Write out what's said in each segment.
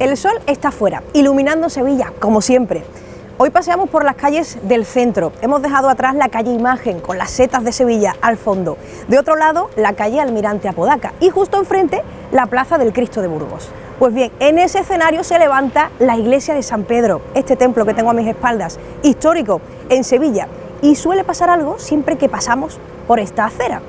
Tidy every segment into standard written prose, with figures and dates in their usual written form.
El sol está fuera, iluminando Sevilla, como siempre. Hoy paseamos por las calles del centro. Hemos dejado atrás la calle Imagen, con las setas de Sevilla al fondo. De otro lado, la calle Almirante Apodaca. Y justo enfrente, la Plaza del Cristo de Burgos. Pues bien, en ese escenario se levanta la iglesia de San Pedro, este templo que tengo a mis espaldas, histórico en Sevilla. Y suele pasar algo siempre que pasamos por esta acera.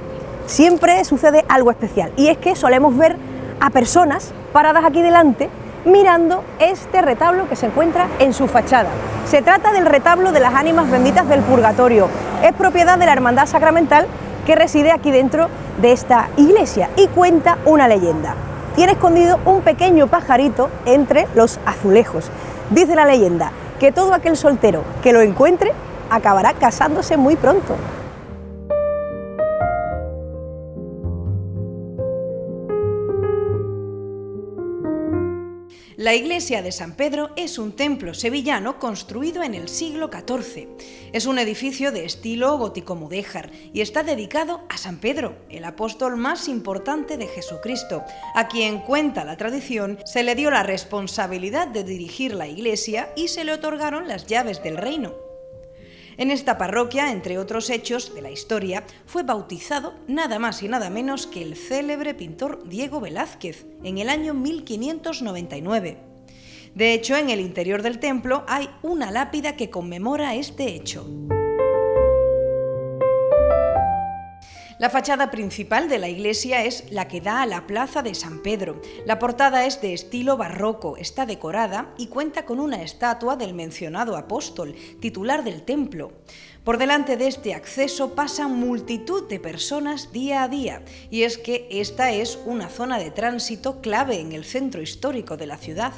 Siempre sucede algo especial. Y es que solemos ver a personas paradas aquí delante, mirando este retablo que se encuentra en su fachada. Se trata del retablo de las ánimas benditas del purgatorio. Es propiedad de la Hermandad Sacramental que reside aquí dentro de esta iglesia y cuenta una leyenda. Tiene escondido un pequeño pajarito entre los azulejos. Dice la leyenda que todo aquel soltero que lo encuentre acabará casándose muy pronto. La iglesia de San Pedro es un templo sevillano construido en el siglo XIV. Es un edificio de estilo gótico-mudéjar y está dedicado a San Pedro, el apóstol más importante de Jesucristo, a quien, cuenta la tradición, se le dio la responsabilidad de dirigir la iglesia y se le otorgaron las llaves del reino. En esta parroquia, entre otros hechos de la historia, fue bautizado nada más y nada menos que el célebre pintor Diego Velázquez en el año 1599. De hecho, en el interior del templo hay una lápida que conmemora este hecho. La fachada principal de la iglesia es la que da a la plaza de San Pedro. La portada es de estilo barroco, está decorada y cuenta con una estatua del mencionado apóstol, titular del templo. Por delante de este acceso pasan multitud de personas día a día, y es que esta es una zona de tránsito clave en el centro histórico de la ciudad.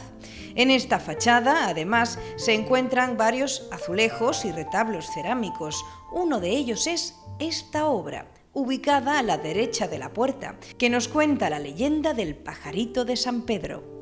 En esta fachada, además, se encuentran varios azulejos y retablos cerámicos. Uno de ellos es esta obra, ubicada a la derecha de la puerta, que nos cuenta la leyenda del pajarito de San Pedro.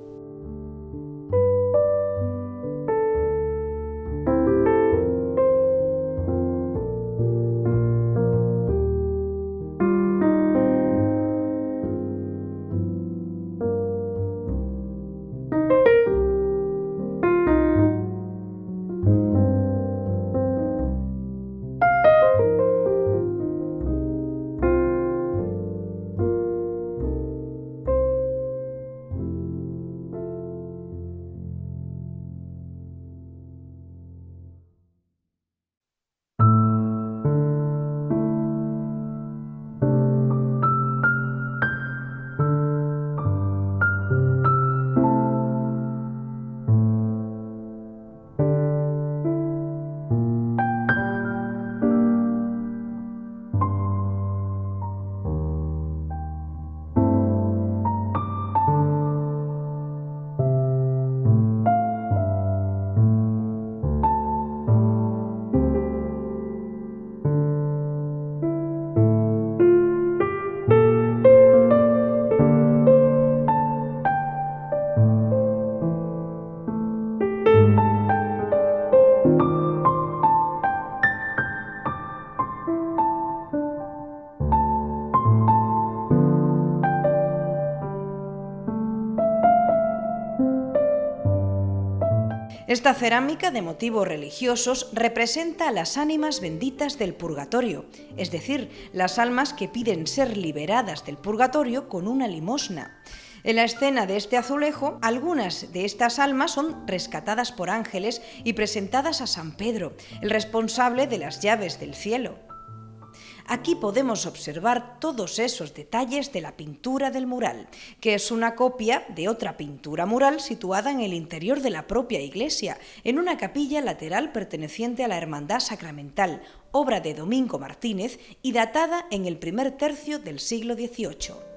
Esta cerámica de motivos religiosos representa a las ánimas benditas del purgatorio, es decir, las almas que piden ser liberadas del purgatorio con una limosna. En la escena de este azulejo, algunas de estas almas son rescatadas por ángeles y presentadas a San Pedro, el responsable de las llaves del cielo. Aquí podemos observar todos esos detalles de la pintura del mural, que es una copia de otra pintura mural situada en el interior de la propia iglesia, en una capilla lateral perteneciente a la Hermandad Sacramental, obra de Domingo Martínez y datada en el primer tercio del siglo XVIII.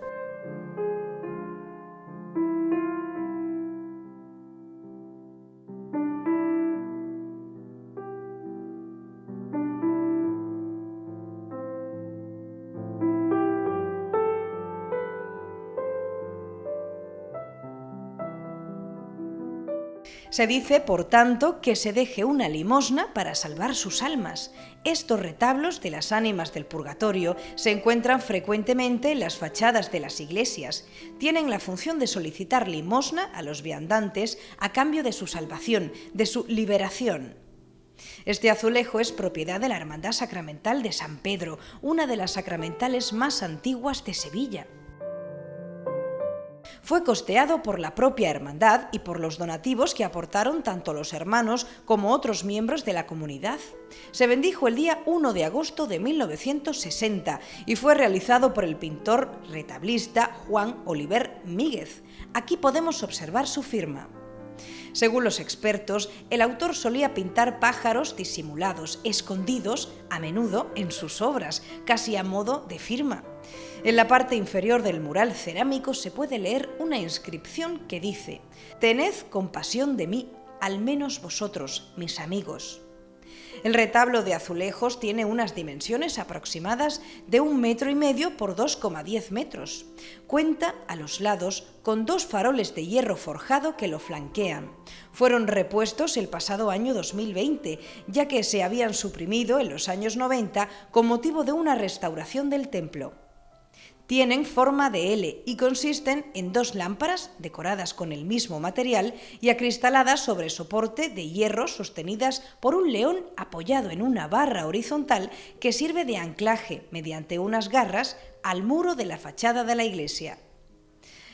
Se dice, por tanto, que se deje una limosna para salvar sus almas. Estos retablos de las ánimas del purgatorio se encuentran frecuentemente en las fachadas de las iglesias. Tienen la función de solicitar limosna a los viandantes a cambio de su salvación, de su liberación. Este azulejo es propiedad de la Hermandad Sacramental de San Pedro, una de las sacramentales más antiguas de Sevilla. Fue costeado por la propia hermandad y por los donativos que aportaron tanto los hermanos como otros miembros de la comunidad. Se bendijo el día 1 de agosto de 1960 y fue realizado por el pintor retablista Juan Oliver Míguez. Aquí podemos observar su firma. Según los expertos, el autor solía pintar pájaros disimulados, escondidos, a menudo en sus obras, casi a modo de firma. En la parte inferior del mural cerámico se puede leer una inscripción que dice: «Tened compasión de mí, al menos vosotros, mis amigos». El retablo de azulejos tiene unas dimensiones aproximadas de 1,5 metros por 2,10 metros. Cuenta a los lados con 2 faroles de hierro forjado que lo flanquean. Fueron repuestos el pasado año 2020, ya que se habían suprimido en los años 90 con motivo de una restauración del templo. Tienen forma de L y consisten en 2 lámparas decoradas con el mismo material y acristaladas sobre soporte de hierro sostenidas por un león apoyado en una barra horizontal que sirve de anclaje mediante unas garras al muro de la fachada de la iglesia.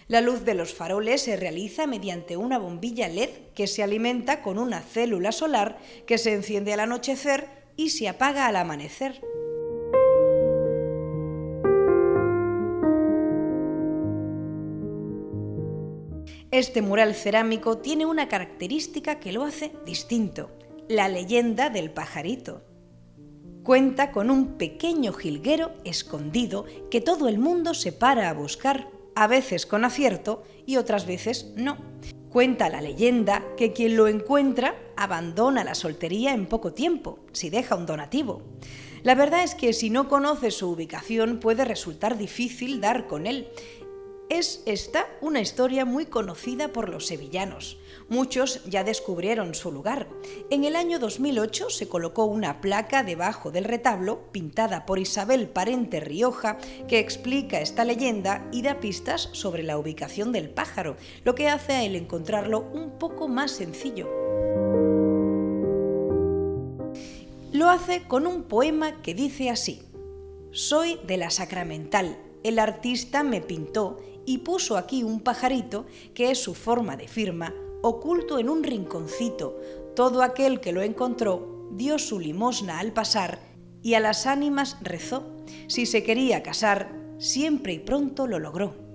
La luz de los faroles se realiza mediante una bombilla LED que se alimenta con una célula solar que se enciende al anochecer y se apaga al amanecer. Este mural cerámico tiene una característica que lo hace distinto: la leyenda del pajarito. Cuenta con un pequeño jilguero escondido que todo el mundo se para a buscar, a veces con acierto y otras veces no. Cuenta la leyenda que quien lo encuentra abandona la soltería en poco tiempo, si deja un donativo. La verdad es que si no conoce su ubicación puede resultar difícil dar con él. Es esta una historia muy conocida por los sevillanos. Muchos ya descubrieron su lugar. En el año 2008 se colocó una placa debajo del retablo, pintada por Isabel Parente Rioja, que explica esta leyenda y da pistas sobre la ubicación del pájaro, lo que hace a él encontrarlo un poco más sencillo. Lo hace con un poema que dice así: «Soy de la Sacramental, el artista me pintó y puso aquí un pajarito que es su forma de firma, oculto en un rinconcito. Todo aquel que lo encontró dio su limosna al pasar y a las ánimas rezó. Si se quería casar, siempre y pronto lo logró».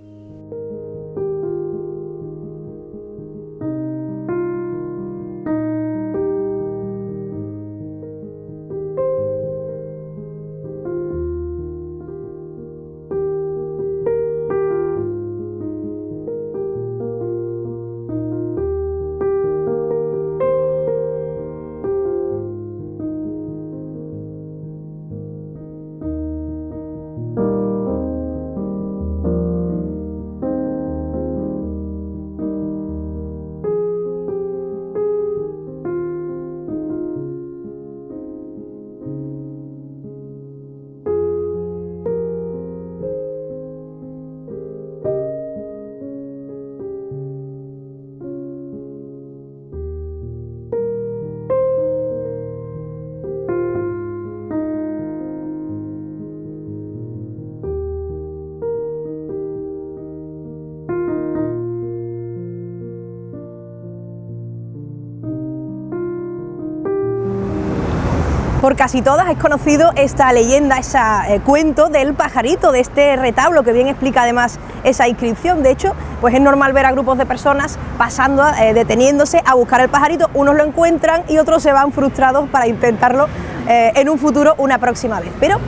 Por casi todas es conocido esta leyenda, ese cuento del pajarito, de este retablo que bien explica además esa inscripción. De hecho, pues es normal ver a grupos de personas pasando, deteniéndose a buscar el pajarito. Unos lo encuentran y otros se van frustrados para intentarlo en un futuro una próxima vez. Pero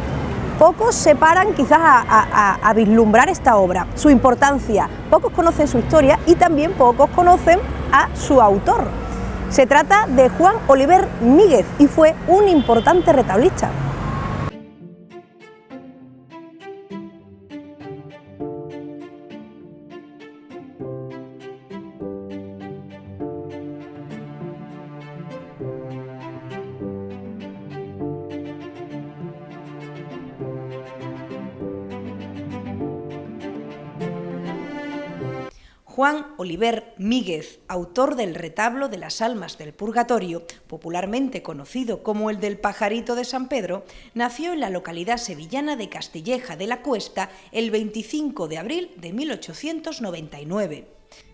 pocos se paran quizás a vislumbrar esta obra, su importancia. Pocos conocen su historia y también pocos conocen a su autor. Se trata de Juan Oliver Míguez y fue un importante retablista. Juan Oliver Míguez, autor del retablo de las almas del purgatorio, popularmente conocido como el del pajarito de San Pedro, nació en la localidad sevillana de Castilleja de la Cuesta el 25 de abril de 1899.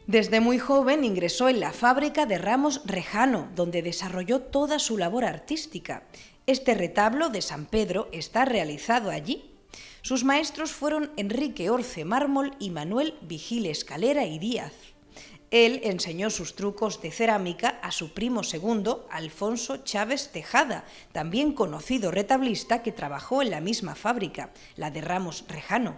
Desde muy joven ingresó en la fábrica de Ramos Rejano, donde desarrolló toda su labor artística. Este retablo de San Pedro está realizado allí. Sus maestros fueron Enrique Orce Mármol y Manuel Vigil Escalera y Díaz. Él enseñó sus trucos de cerámica a su primo segundo, Alfonso Chávez Tejada, también conocido retablista que trabajó en la misma fábrica, la de Ramos Rejano.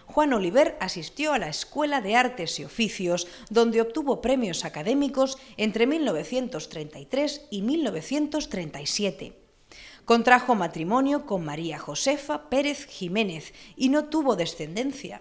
Juan Oliver asistió a la Escuela de Artes y Oficios, donde obtuvo premios académicos entre 1933 y 1937. Contrajo matrimonio con María Josefa Pérez Jiménez y no tuvo descendencia.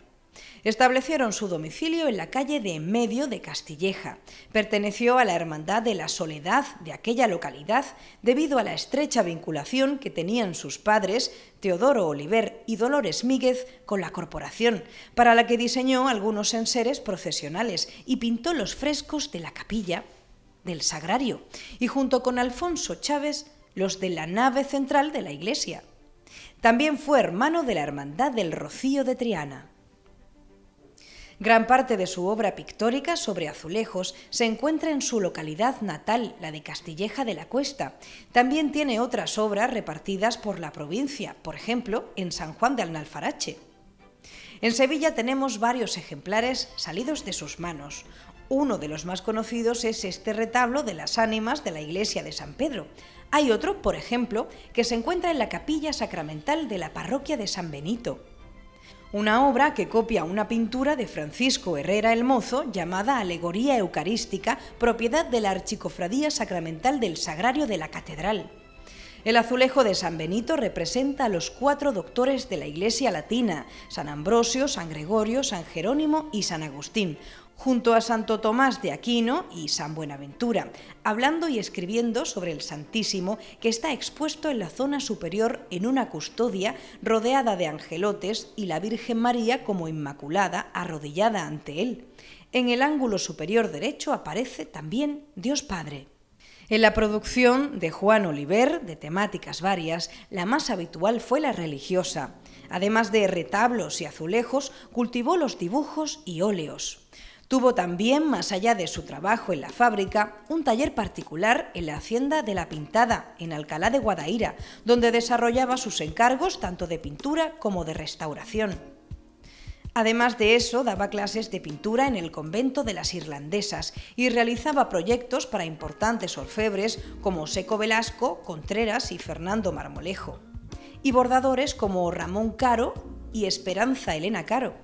Establecieron su domicilio en la calle de En Medio de Castilleja. Perteneció a la Hermandad de la Soledad de aquella localidad debido a la estrecha vinculación que tenían sus padres, Teodoro Oliver y Dolores Míguez, con la corporación, para la que diseñó algunos enseres procesionales y pintó los frescos de la capilla del Sagrario, y junto con Alfonso Chávez los de la nave central de la iglesia. También fue hermano de la Hermandad del Rocío de Triana. Gran parte de su obra pictórica sobre azulejos se encuentra en su localidad natal, la de Castilleja de la Cuesta. También tiene otras obras repartidas por la provincia, por ejemplo, en San Juan de Alnalfarache. En Sevilla tenemos varios ejemplares salidos de sus manos. Uno de los más conocidos es este retablo de las ánimas de la iglesia de San Pedro. Hay otro, por ejemplo, que se encuentra en la capilla sacramental de la parroquia de San Benito. Una obra que copia una pintura de Francisco Herrera el Mozo llamada Alegoría Eucarística, propiedad de la Archicofradía Sacramental del Sagrario de la Catedral. El azulejo de San Benito representa a los 4 doctores de la Iglesia latina, San Ambrosio, San Gregorio, San Jerónimo y San Agustín, junto a Santo Tomás de Aquino y San Buenaventura, hablando y escribiendo sobre el Santísimo, que está expuesto en la zona superior en una custodia rodeada de angelotes y la Virgen María como Inmaculada arrodillada ante él. En el ángulo superior derecho aparece también Dios Padre. En la producción de Juan Oliver, de temáticas varias, la más habitual fue la religiosa. Además de retablos y azulejos, cultivó los dibujos y óleos. Tuvo también, más allá de su trabajo en la fábrica, un taller particular en la Hacienda de la Pintada, en Alcalá de Guadaira, donde desarrollaba sus encargos tanto de pintura como de restauración. Además de eso, daba clases de pintura en el convento de las Irlandesas y realizaba proyectos para importantes orfebres como Seco Velasco, Contreras y Fernando Marmolejo, y bordadores como Ramón Caro y Esperanza Elena Caro.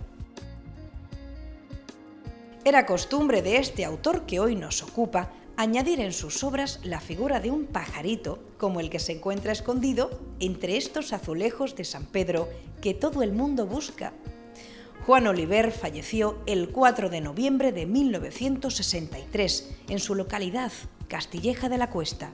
Era costumbre de este autor que hoy nos ocupa añadir en sus obras la figura de un pajarito, como el que se encuentra escondido entre estos azulejos de San Pedro que todo el mundo busca. Juan Oliver falleció el 4 de noviembre de 1963 en su localidad, Castilleja de la Cuesta.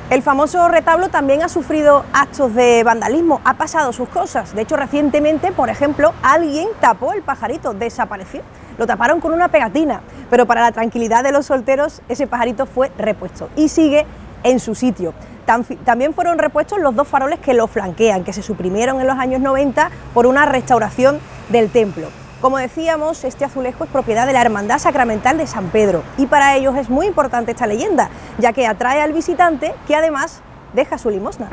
El famoso retablo también ha sufrido actos de vandalismo, ha pasado sus cosas. De hecho, recientemente, por ejemplo, alguien tapó el pajarito, desapareció. Lo taparon con una pegatina, pero para la tranquilidad de los solteros, ese pajarito fue repuesto y sigue en su sitio. También fueron repuestos los 2 faroles que lo flanquean, que se suprimieron en los años 90 por una restauración del templo. Como decíamos, este azulejo es propiedad de la Hermandad Sacramental de San Pedro y para ellos es muy importante esta leyenda, ya que atrae al visitante que además deja su limosna.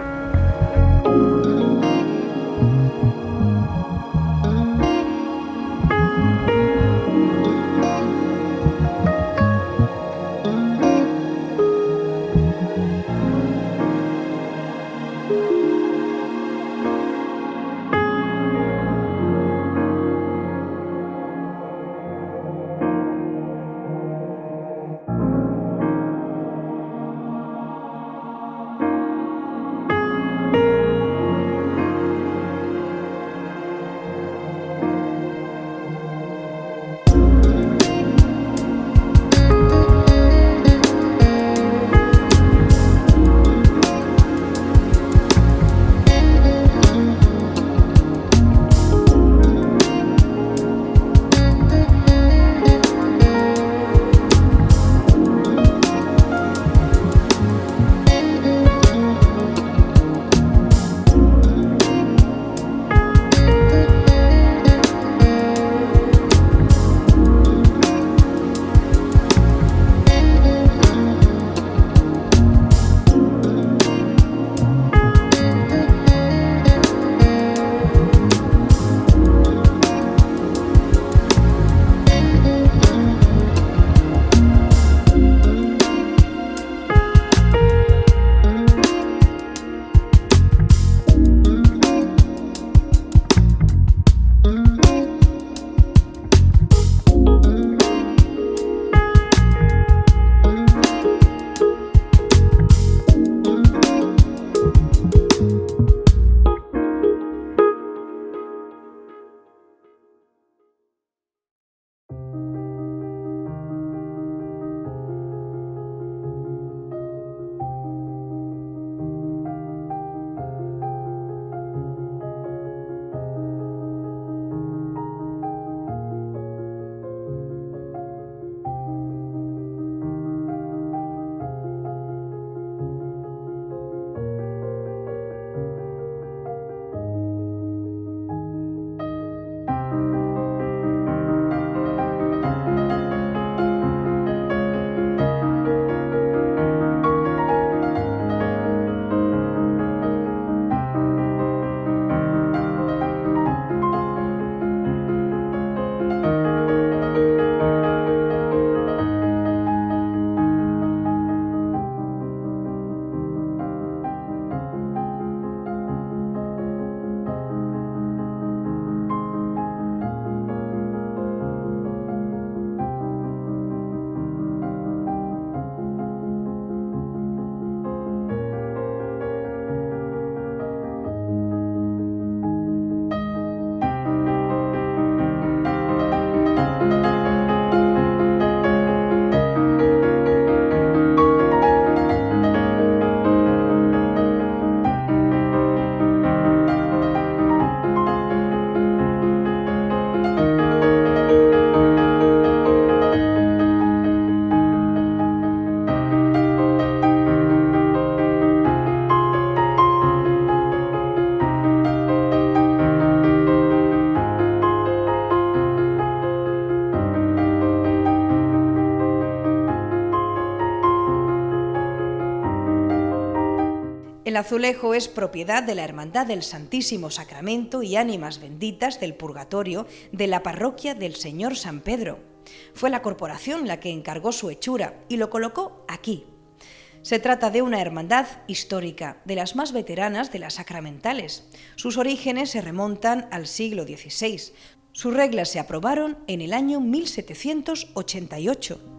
El azulejo es propiedad de la Hermandad del Santísimo Sacramento y Ánimas Benditas del Purgatorio de la parroquia del Señor San Pedro. Fue la corporación la que encargó su hechura y lo colocó aquí. Se trata de una hermandad histórica, de las más veteranas de las sacramentales. Sus orígenes se remontan al siglo XVI. Sus reglas se aprobaron en el año 1788.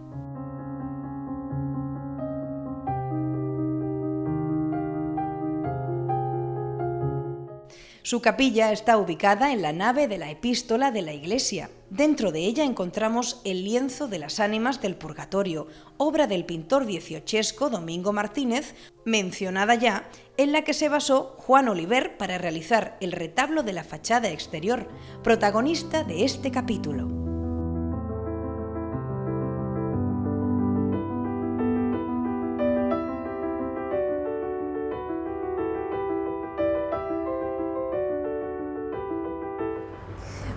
Su capilla está ubicada en la nave de la epístola de la iglesia. Dentro de ella encontramos el lienzo de las ánimas del purgatorio, obra del pintor dieciochesco Domingo Martínez, mencionada ya, en la que se basó Juan Oliver para realizar el retablo de la fachada exterior, protagonista de este capítulo.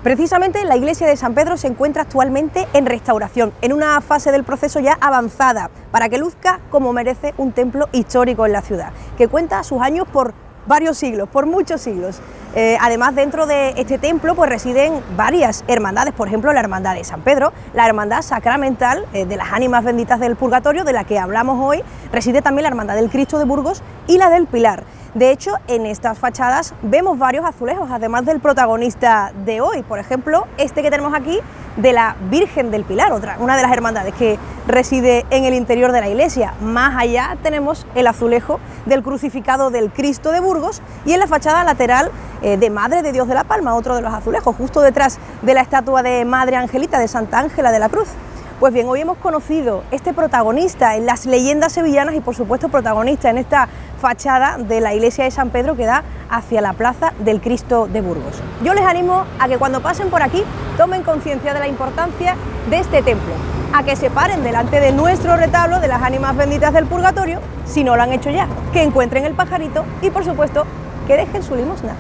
Precisamente la iglesia de San Pedro se encuentra actualmente en restauración, en una fase del proceso ya avanzada, para que luzca como merece un templo histórico en la ciudad, que cuenta sus años por varios siglos, por muchos siglos. Además, dentro de este templo pues residen varias hermandades, por ejemplo la Hermandad de San Pedro, la Hermandad Sacramental de las Ánimas Benditas del Purgatorio, de la que hablamos hoy, reside también la Hermandad del Cristo de Burgos y la del Pilar. De hecho, en estas fachadas vemos varios azulejos, además del protagonista de hoy, por ejemplo, este que tenemos aquí de la Virgen del Pilar, una de las hermandades que reside en el interior de la iglesia. Más allá tenemos el azulejo del crucificado del Cristo de Burgos y en la fachada lateral de Madre de Dios de la Palma, otro de los azulejos, justo detrás de la estatua de Madre Angelita, de Santa Ángela de la Cruz. Pues bien, hoy hemos conocido este protagonista en las leyendas sevillanas y por supuesto protagonista en esta fachada de la iglesia de San Pedro que da hacia la plaza del Cristo de Burgos. Yo les animo a que cuando pasen por aquí tomen conciencia de la importancia de este templo, a que se paren delante de nuestro retablo de las Ánimas Benditas del Purgatorio, si no lo han hecho ya, que encuentren el pajarito y por supuesto que dejen su limosna.